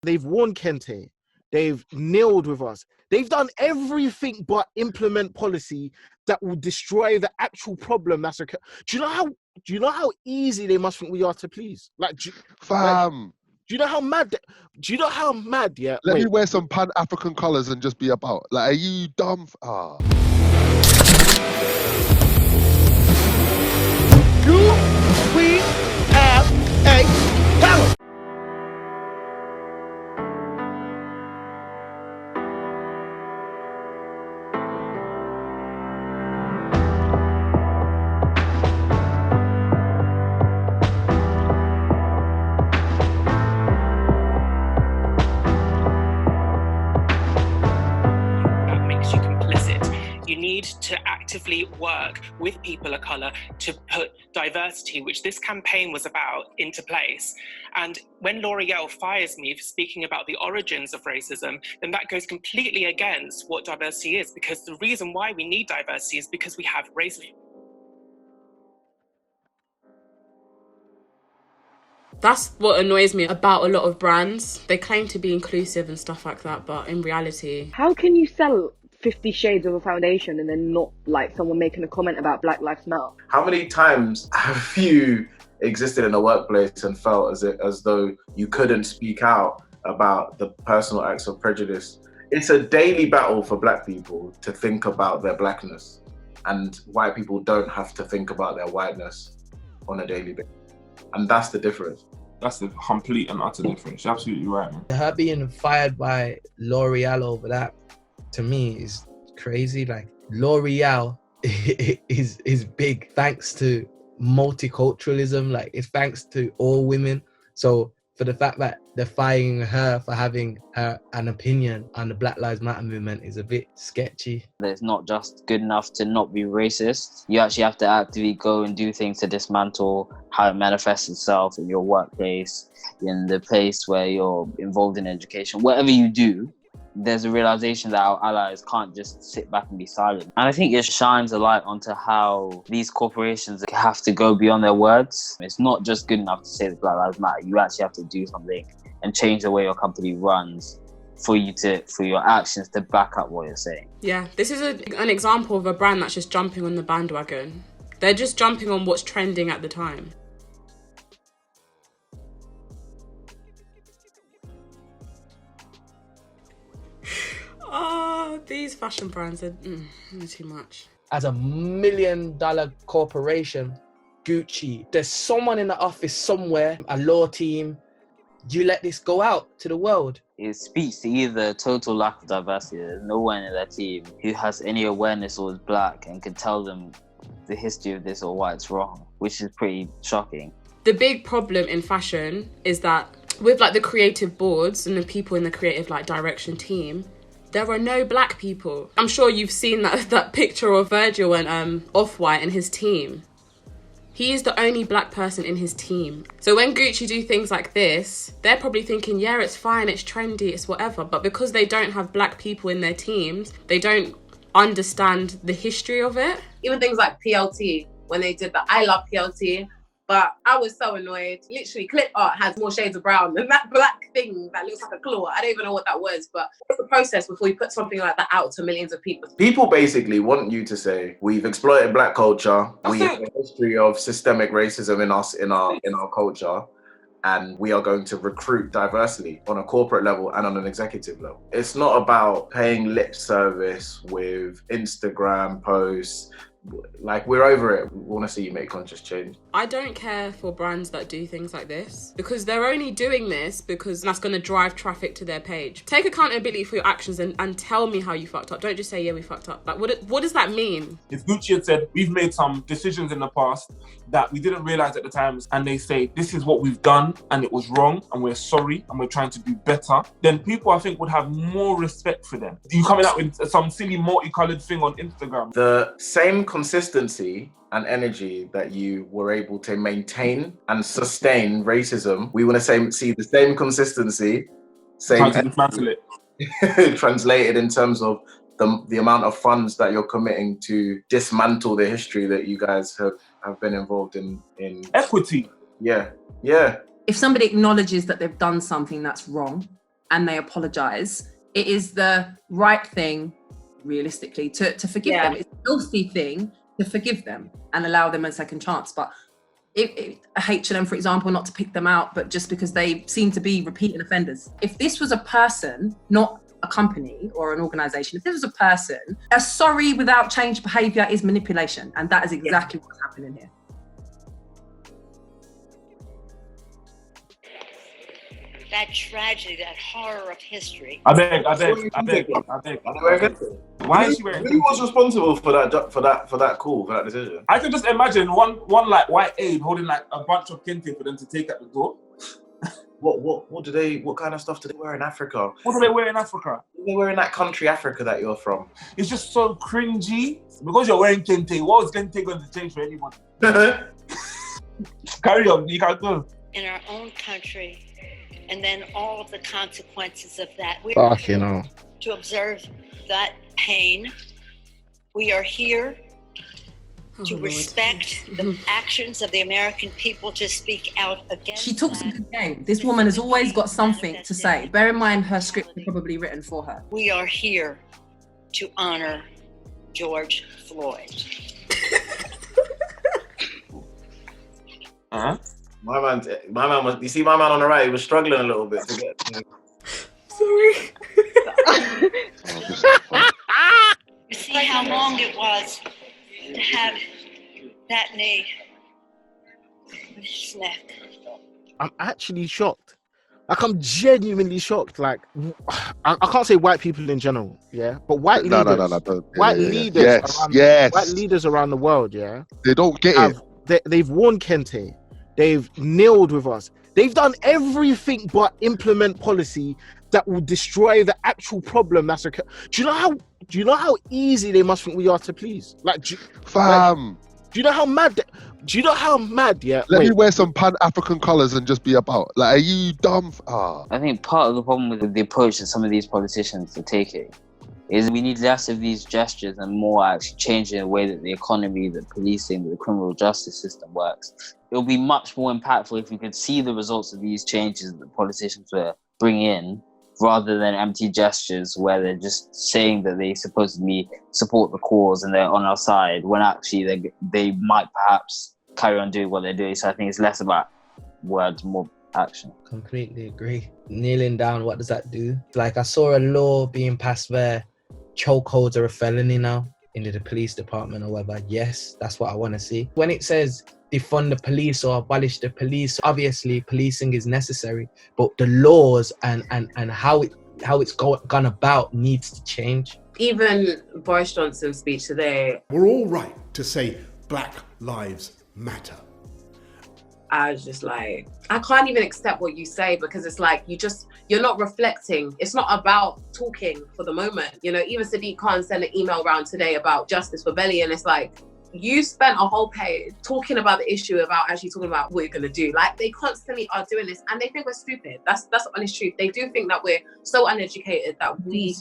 They've worn kente. They've kneeled with us. They've done everything but implement policy that will destroy the actual problem that's occurring. Do you know how easy they must think we are to please? Fam. Do you know how mad? Do you know how mad? Yeah. Let me wear some Pan-African colours and just be about. Like, are you dumb? Do we have a power? To actively work with people of colour to put diversity, which this campaign was about, into place. And when Yahael fires me for speaking about the origins of racism, then that goes completely against what diversity is, because the reason why we need diversity is because we have racism. That's what annoys me about a lot of brands. They claim to be inclusive and stuff like that, but in reality... How can you sell 50 shades of a foundation and then not like someone making a comment about Black Lives Matter? How many times have you existed in a workplace and felt as though you couldn't speak out about the personal acts of prejudice? It's a daily battle for Black people to think about their Blackness, and white people don't have to think about their whiteness on a daily basis. And that's the difference. That's the complete and utter difference. You're absolutely right, man. Her being fired by L'Oreal over that, to me, is crazy. Like, L'Oreal is big thanks to multiculturalism. Like, it's thanks to all women. So for the fact that they're firing her for having an opinion on the Black Lives Matter movement is a bit sketchy. It's not just good enough to not be racist. You actually have to actively go and do things to dismantle how it manifests itself in your workplace, in the place where you're involved in education. Whatever you do, there's a realization that our allies can't just sit back and be silent. And I think it shines a light onto how these corporations have to go beyond their words. It's not just good enough to say that Black Lives Matter. You actually have to do something and change the way your company runs for your actions to back up what you're saying. Yeah, this is an example of a brand that's just jumping on the bandwagon. They're just jumping on what's trending at the time. Oh, these fashion brands are too much. As $1 million corporation, Gucci, there's someone in the office somewhere, a law team, you let this go out to the world. It speaks to either total lack of diversity. There's no one in their team who has any awareness or is Black and can tell them the history of this or why it's wrong, which is pretty shocking. The big problem in fashion is that with like the creative boards and the people in the creative like direction team, there are no Black people. I'm sure you've seen that picture of Virgil and Off-White and his team. He is the only Black person in his team. So when Gucci do things like this, they're probably thinking, yeah, it's fine, it's trendy, it's whatever. But because they don't have Black people in their teams, they don't understand the history of it. Even things like PLT, when they did the I Love PLT, but I was so annoyed. Literally, clip art has more shades of brown than that black thing that looks like a claw. I don't even know what that was, but what's the process before you put something like that out to millions of people? People basically want you to say, we've exploited Black culture, we have a history of systemic racism in our culture, and we are going to recruit diversity on a corporate level and on an executive level. It's not about paying lip service with Instagram posts. Like, we're over it. We want to see you make conscious change. I don't care for brands that do things like this because they're only doing this because that's going to drive traffic to their page. Take accountability for your actions and tell me how you fucked up. Don't just say, yeah, we fucked up. Like, what does that mean? If Gucci had said, we've made some decisions in the past that we didn't realize at the time, and they say, this is what we've done and it was wrong and we're sorry and we're trying to do better, then people, I think, would have more respect for them. You coming out with some silly multicolored thing on Instagram. The same consistency and energy that you were able to maintain and sustain racism, we want to see the same consistency, translated in terms of the amount of funds that you're committing to dismantle the history that you guys have been involved in. Equity. Yeah. If somebody acknowledges that they've done something that's wrong, and they apologize, it is the right thing, realistically, to forgive them. It's a healthy thing to forgive them and allow them a second chance. But H&M, for example, not to pick them out, but just because they seem to be repeating offenders. If this was a person, not a company or an organization, if this was a person, a sorry without change behavior is manipulation. And that is exactly what's happening here. That tragedy, that horror of history. I beg. Why is she wearing? Who was responsible for that call, for that decision? I can just imagine one like white aide holding like a bunch of kente for them to take at the door. What kind of stuff do they wear in Africa? What do they wear in Africa? What do they wear in that country, Africa, that you're from? It's just so cringy. Because you're wearing kente, what is kente going to change for anyone? Carry on, you can go. In our own country. And then all of the consequences of that. We're Fucking to observe that pain. We are here to respect the actions of the American people, to speak out against. She talks a good game. This woman has always got something to say. Bear in mind, her script is probably written for her. We are here to honor George Floyd. My man was. You see, my man on the right, he was struggling a little bit to get. Sorry. You see how long it was to have that knee on his neck. I'm actually shocked. Like, I'm genuinely shocked. Like, I can't say white people in general, yeah, but white leaders, white leaders around the world, yeah, they don't get it. They've worn kente. They've kneeled with us. They've done everything but implement policy that will destroy the actual problem that's occurring. Do you know how easy they must think we are to please? Like, fam. Do you know how mad? Do you know how mad? Yeah. Let me wear some Pan-African colours and just be about. Like, are you dumb? I think part of the problem with the approach that some of these politicians are taking is we need less of these gestures and more actually changing the way that the economy, the policing, the criminal justice system works. It will be much more impactful if we could see the results of these changes that the politicians were bringing in, rather than empty gestures where they're just saying that they supposedly support the cause and they're on our side, when actually they might perhaps carry on doing what they're doing. So I think it's less about words, more action. Completely agree. Kneeling down, what does that do? Like, I saw a law being passed where chokeholds are a felony now in the police department or whatever. Yes, that's what I want to see. When it says defund the police or abolish the police, obviously policing is necessary, but the laws and how it's gone about needs to change. Even Boris Johnson's speech today, we're all right to say Black Lives Matter. I was just like, I can't even accept what you say, because it's like you're not reflecting. It's not about talking for the moment. You know, even Sadiq Khan sent an email around today about justice for Belly, and it's like, you spent a whole page talking about the issue, about actually talking about what you're gonna do. Like, they constantly are doing this, and they think we're stupid. That's the honest truth. They do think that we're so uneducated that we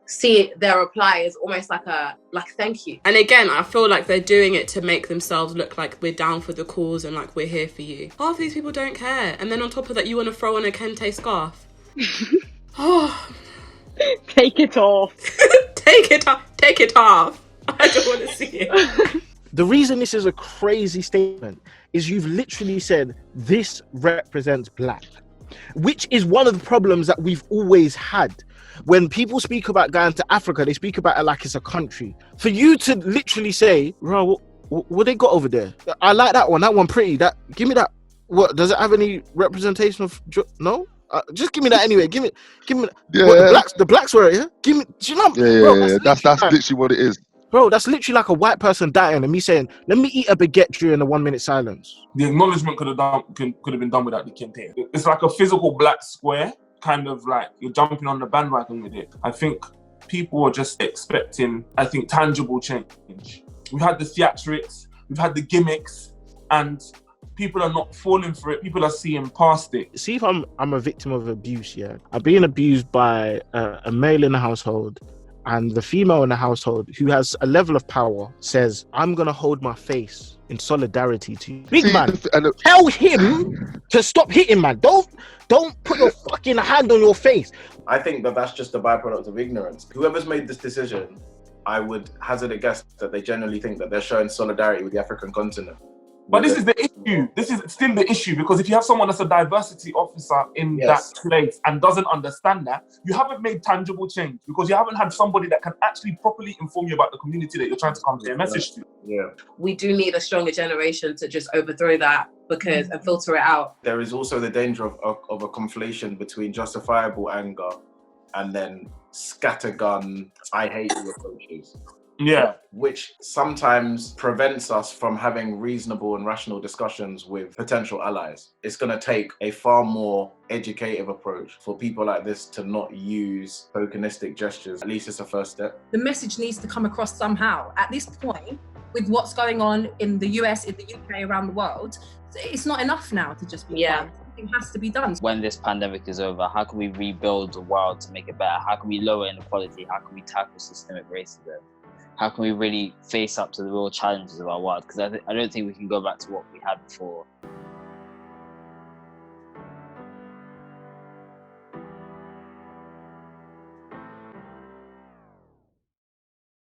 see their reply as almost like thank you. And again, I feel like they're doing it to make themselves look like we're down for the cause and like we're here for you. Half of these people don't care, and then on top of that, you want to throw on a kente scarf. Oh, take it off. Take it off. I don't want to see it. The reason this is a crazy statement is you've literally said this represents black, which is one of the problems that we've always had. When people speak about going to Africa, they speak about it like it's a country. For you to literally say, bro, what they got over there? I like that one pretty. Give me that. What, does it have any representation of? No, just give me that anyway. Give me. Yeah. What, the blacks were it. Yeah. Give me. Do you know? Yeah. That's literally what it is. Bro, that's literally like a white person dying and me saying, let me eat a baguette during a 1 minute silence. The acknowledgement could have been done without the kente. It's like a physical black square, kind of like you're jumping on the bandwagon with it. I think people are just expecting, tangible change. We've had the theatrics, we've had the gimmicks, and people are not falling for it. People are seeing past it. See if I'm a victim of abuse, yeah? I'm being abused by a male in the household, and the female in the household who has a level of power says, I'm gonna hold my face in solidarity to you. Big man, tell him to stop hitting, man. Don't put your fucking hand on your face. I think that that's just a byproduct of ignorance. Whoever's made this decision, I would hazard a guess that they generally think that they're showing solidarity with the African continent. But this is the issue. This is still the issue, because if you have someone that's a diversity officer in that place and doesn't understand that, you haven't made tangible change, because you haven't had somebody that can actually properly inform you about the community that you're trying to convey a message to. Yeah. We do need a stronger generation to just overthrow that and filter it out. There is also the danger of a conflation between justifiable anger and then scattergun, I hate you approaches. Yeah. Which sometimes prevents us from having reasonable and rational discussions with potential allies. It's going to take a far more educative approach for people like this to not use tokenistic gestures. At least it's a first step. The message needs to come across somehow. At this point, with what's going on in the US, in the UK, around the world, it's not enough now to just be quiet. Something has to be done. When this pandemic is over, how can we rebuild the world to make it better? How can we lower inequality? How can we tackle systemic racism? How can we really face up to the real challenges of our world? Because I don't think we can go back to what we had before.